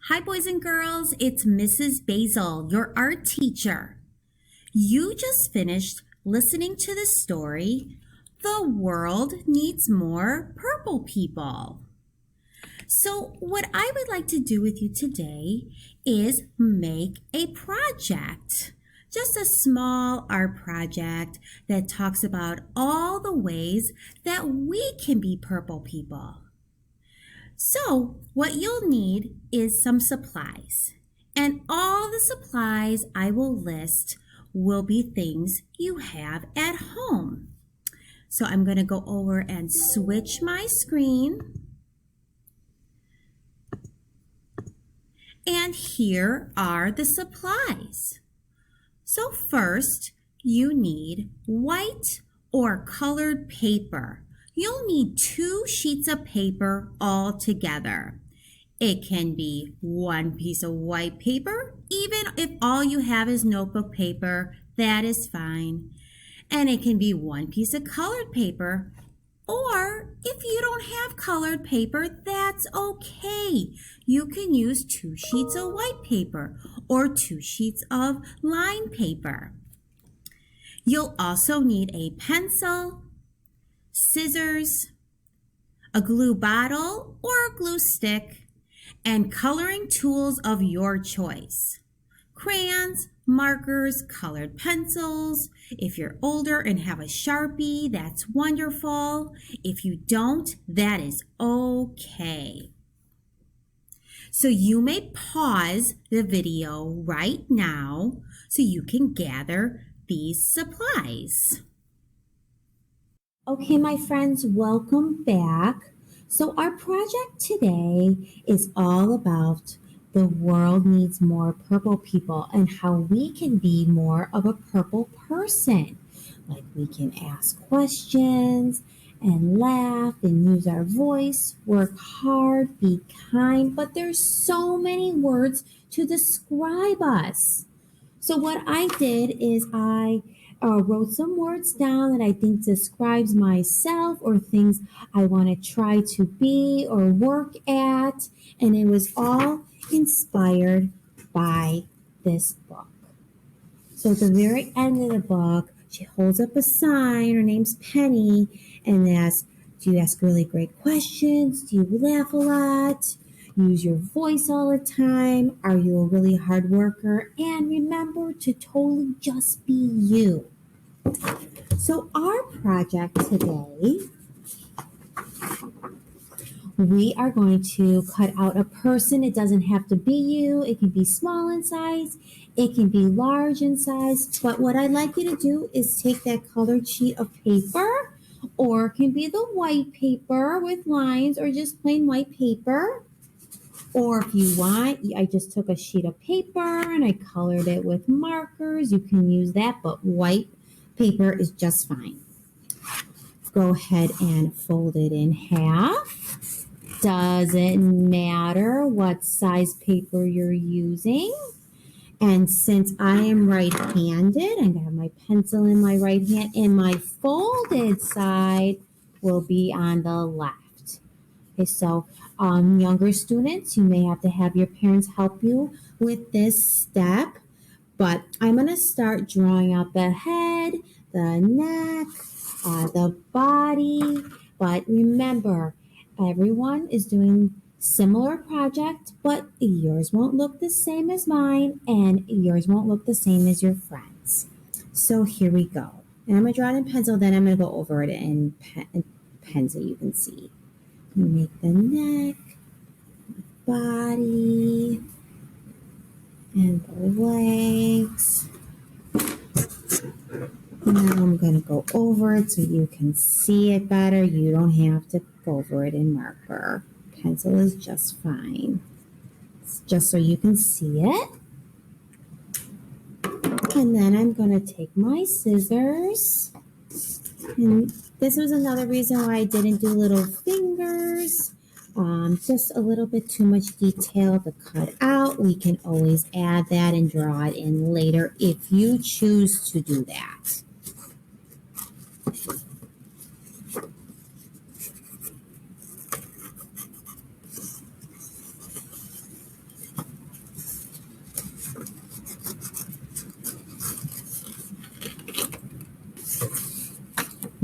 Hi, boys and girls. It's Mrs. Basil, your art teacher. You just finished listening to the story, The World Needs More Purple People. So, what I would like to do with you today is make a project. Just a small art project that talks about all the ways that we can be purple people. So, what you'll need is some supplies. And all the supplies I will list will be things you have at home. So, I'm going to go over and switch my screen. And here are the supplies. So, first, you need white or colored paper. You'll need 2 sheets of paper all together. It can be 1 piece of white paper, even if all you have is notebook paper, that is fine. And it can be 1 piece of colored paper, or if you don't have colored paper, that's okay. You can use 2 sheets of white paper or 2 sheets of line paper. You'll also need a pencil, scissors, a glue bottle or a glue stick, and coloring tools of your choice. Crayons, markers, colored pencils. If you're older and have a Sharpie, that's wonderful. If you don't, that is okay. So you may pause the video right now so you can gather these supplies. Okay, my friends, welcome back. So our project today is all about the world needs more purple people and how we can be more of a purple person. Like we can ask questions and laugh and use our voice, work hard, be kind, but there's so many words to describe us. So what I did is I wrote some words down that I think describes myself or things I want to try to be or work at. And it was all inspired by this book. So at the very end of the book, she holds up a sign. Her name's Penny. And asks, do you ask really great questions? Do you laugh a lot? Use your voice all the time? Are you a really hard worker? And remember to totally just be you. So our project today, we are going to cut out a person. It doesn't have to be you. It can be small in size. It can be large in size. But what I'd like you to do is take that colored sheet of paper, or it can be the white paper with lines or just plain white paper. Or if you want, I just took a sheet of paper and I colored it with markers. You can use that, but white paper is just fine. Go ahead and fold it in half. Doesn't matter what size paper you're using. And since I am right-handed, I'm going to have my pencil in my right hand, and my folded side will be on the left. Okay, so younger students, you may have to have your parents help you with this step, but I'm going to start drawing out the head, the neck, the body. But remember, everyone is doing similar project, but yours won't look the same as mine, and yours won't look the same as your friends. So here we go. And I'm going to draw it in pencil, then I'm going to go over it in pen so you can see. Make the neck, body, and the legs. Now I'm going to go over it so you can see it better. You don't have to go over it in marker. Pencil is just fine. It's just so you can see it. And then I'm going to take my scissors. And this was another reason why I didn't do little fingers. Just a little bit too much detail to cut out. We can always add that and draw it in later if you choose to do that.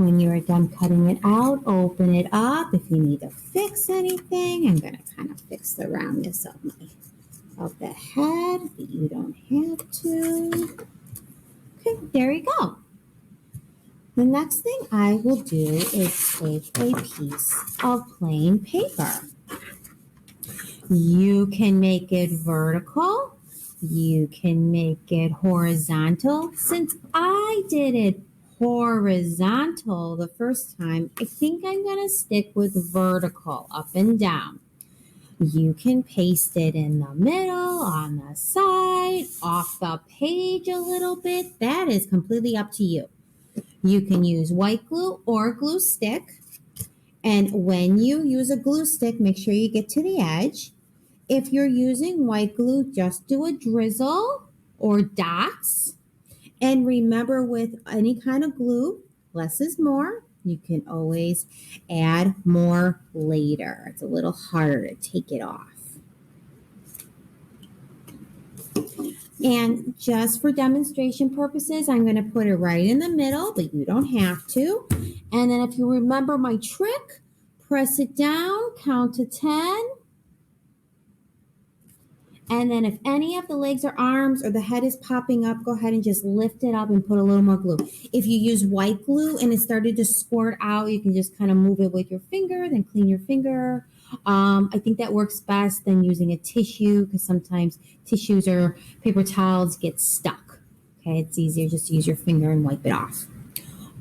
When you're done cutting it out, open it up. If you need to fix anything, I'm going to kind of fix the roundness of the head, but you don't have to. Okay, there you go. The next thing I will do is take a piece of plain paper. You can make it vertical. You can make it horizontal. Since I did it horizontal the first time, I think I'm going to stick with vertical, up and down. You can paste it in the middle, on the side, off the page a little bit. That is completely up to you. You can use white glue or glue stick. And when you use a glue stick, make sure you get to the edge. If you're using white glue, just do a drizzle or dots. And remember, with any kind of glue, less is more. You can always add more later. It's a little harder to take it off. And just for demonstration purposes, I'm going to put it right in the middle, but you don't have to. And then if you remember my trick, press it down, count to 10. And then if any of the legs or arms or the head is popping up, go ahead and just lift it up and put a little more glue. If you use white glue and it started to squirt out, you can just kind of move it with your finger, then clean your finger. I think that works best than using a tissue, because sometimes tissues or paper towels get stuck. Okay, it's easier just to use your finger and wipe it off.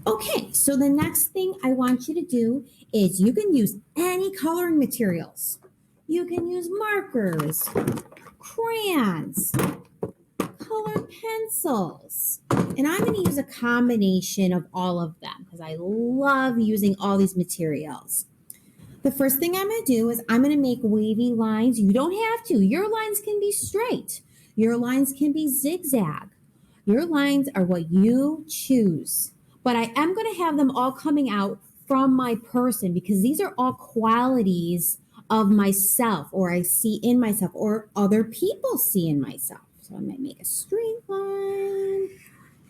Okay, so the next thing I want you to do is you can use any coloring materials. You can use markers, crayons, colored pencils, and I'm going to use a combination of all of them because I love using all these materials. The first thing I'm going to do is I'm going to make wavy lines. You don't have to. Your lines can be straight. Your lines can be zigzag. Your lines are what you choose. But I am going to have them all coming out from my person, because these are all qualities of myself, or I see in myself, or other people see in myself. So I might make a straight line.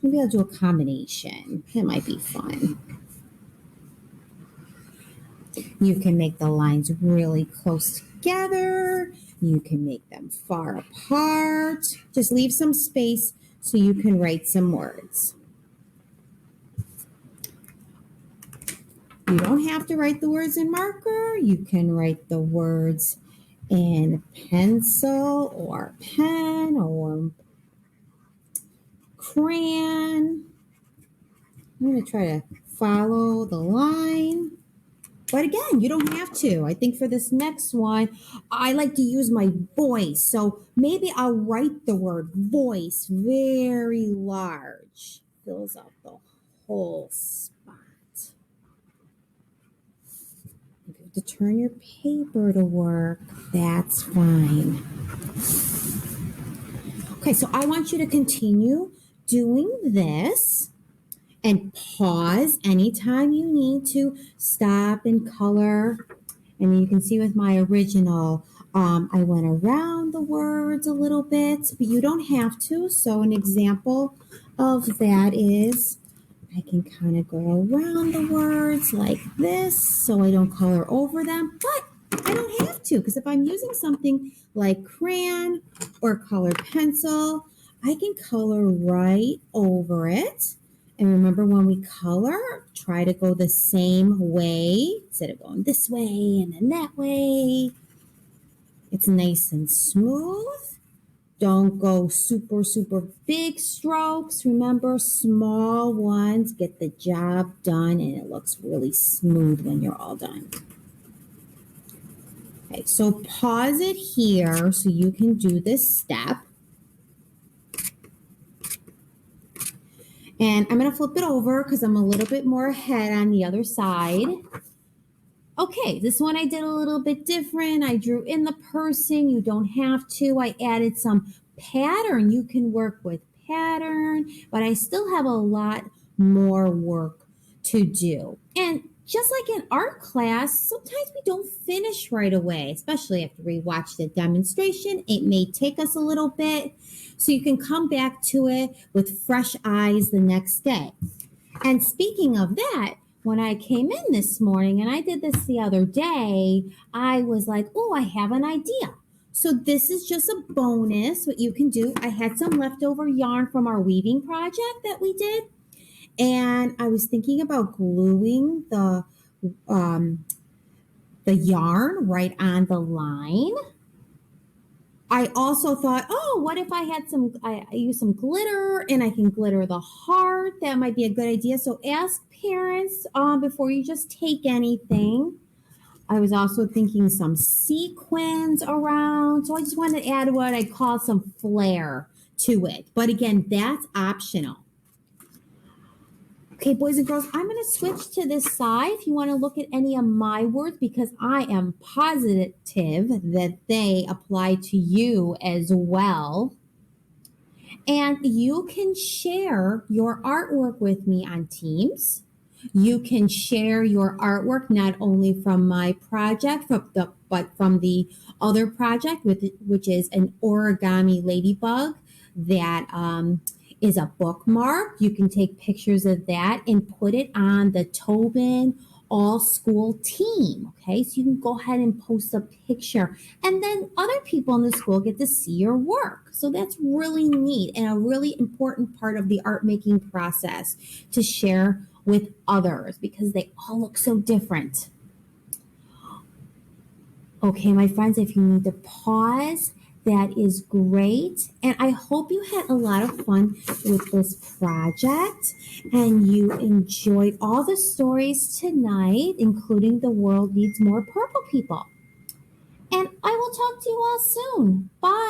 Maybe I'll do a combination. It might be fun. You can make the lines really close together. You can make them far apart. Just leave some space so you can write some words. You don't have to write the words in marker. You can write the words in pencil or pen or crayon. I'm going to try to follow the line. But again, you don't have to. I think for this next one, I like to use my voice. So maybe I'll write the word voice very large. Fills up the whole spot. If you have to turn your paper to work, that's fine. Okay, so I want you to continue doing this. And pause anytime you need to stop and color. And you can see with my original, I went around the words a little bit, but you don't have to. So an example of that is I can kind of go around the words like this so I don't color over them, but I don't have to, because if I'm using something like crayon or colored pencil, I can color right over it. And remember, when we color, try to go the same way instead of going this way and then that way. It's nice and smooth. Don't go super, super big strokes. Remember, small ones get the job done, and it looks really smooth when you're all done. Okay, so pause it here so you can do this step. And I'm going to flip it over because I'm a little bit more ahead on the other side. Okay, this one I did a little bit different. I drew in the person. You don't have to. I added some pattern. You can work with pattern, but I still have a lot more work to do. And just like in art class, sometimes we don't finish right away, especially after we watch the demonstration. It may take us a little bit. So you can come back to it with fresh eyes the next day. And speaking of that, when I came in this morning, and I did this the other day, I was like, oh, I have an idea. So this is just a bonus, what you can do. I had some leftover yarn from our weaving project that we did, and I was thinking about gluing um, the yarn right on the line. I also thought, oh, what if I had I use some glitter and I can glitter the heart? That might be a good idea. So ask parents before you just take anything. I was also thinking some sequins around. So I just wanted to add what I call some flair to it. But again, that's optional. Okay, boys and girls, I'm going to switch to this side if you want to look at any of my words because I am positive that they apply to you as well. And you can share your artwork with me on Teams. You can share your artwork not only from my project, but from the other project, which is an origami ladybug that is a bookmark. You can take pictures of that and put it on the Tobin all school team. Okay, so you can go ahead and post a picture, and then other people in the school get to see your work. So that's really neat and a really important part of the art making process to share with others because they all look so different. Okay, my friends, if you need to pause, that is great. And I hope you had a lot of fun with this project and you enjoyed all the stories tonight, including The World Needs More Purple People. And I will talk to you all soon. Bye.